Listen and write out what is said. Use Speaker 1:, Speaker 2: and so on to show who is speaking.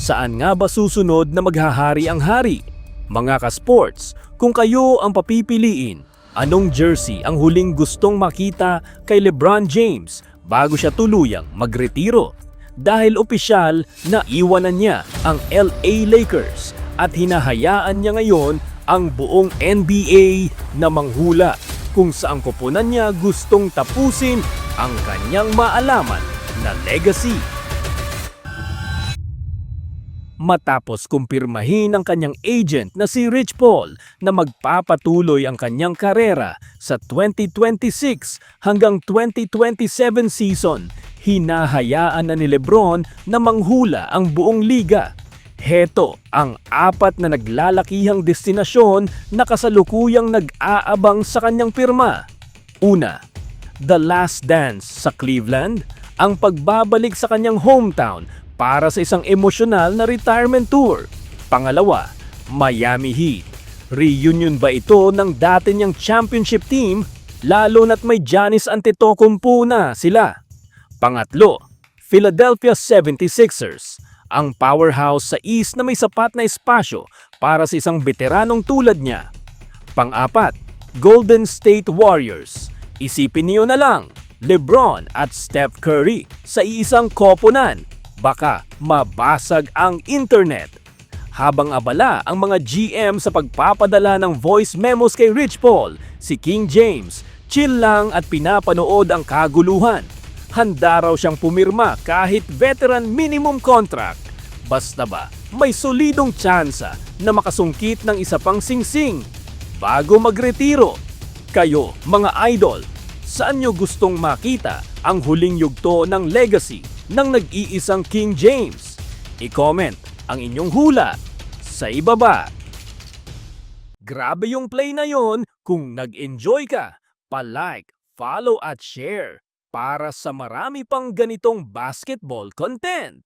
Speaker 1: Saan nga ba susunod na maghahari ang hari? Mga ka-sports, kung kayo ang papipiliin, anong jersey ang huling gustong makita kay LeBron James bago siya tuluyang magretiro? Dahil opisyal na iwanan niya ang LA Lakers at hinahayaan niya ngayon ang buong NBA na manghula kung saang koponan niya gustong tapusin ang kanyang maalaman na legacy. Matapos kumpirmahin ng kanyang agent na si Rich Paul na magpapatuloy ang kanyang karera sa 2026 hanggang 2027 season, hinahayaan na ni LeBron na manghula ang buong liga. Heto ang 4 na naglalakihang destinasyon na kasalukuyang nag-aabang sa kanyang pirma. Una, The Last Dance sa Cleveland, ang pagbabalik sa kanyang hometown para sa isang emosyonal na retirement tour. Pangalawa, Miami Heat. Reunion ba ito ng dati niyang championship team, lalo na't may Giannis Antetokounmpo na sila? Pangatlo, Philadelphia 76ers. Ang powerhouse sa East na may sapat na espasyo para sa isang veteranong tulad niya. Pang-apat, Golden State Warriors. Isipin niyo na lang, LeBron at Steph Curry sa iisang koponan. Baka mabasag ang internet. Habang abala ang mga GM sa pagpapadala ng voice memos kay Rich Paul, si King James, chill lang at pinapanood ang kaguluhan. Handa raw siyang pumirma kahit veteran minimum contract. Basta ba, may solidong tsansa na makasungkit ng isa pang singsing bago magretiro. Kayo, mga idol, saan nyo gustong makita ang huling yugto ng legacy ng nag-iisang King James? I-comment ang inyong hula sa ibaba. Grabe yung play na yon. Kung nag-enjoy ka, pa-like, follow at share para sa marami pang ganitong basketball content.